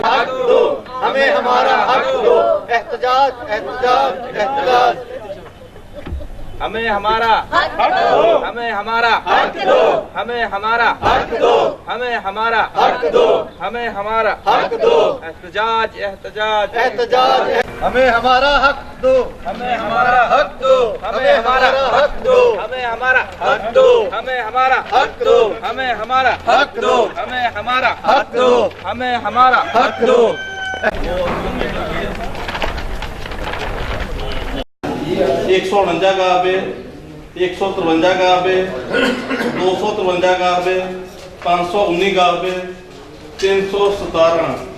हक दो, हमें हमारा हक दो। एहतजाज एहतजाज एहतजाज। हमें हमारा हक दो, हमें हमारा हक दो, हमें हमारा हक दो, हमें हमारा हक दो, हमें हमारा हक दो। एहतजाज एहतजाज एहतजाज। हमें हमारा हक दो, हमें हमारा हक दो, हमें हमारा हक दो, हमें हमारा हक दो, हमें हमारा हक दो, हमें हमारा हक दो, हमें हमारा हक दो, हमें हमारा हक दो। 149 गावे, 153 गावे, 253 गावे, 519 गावे, 317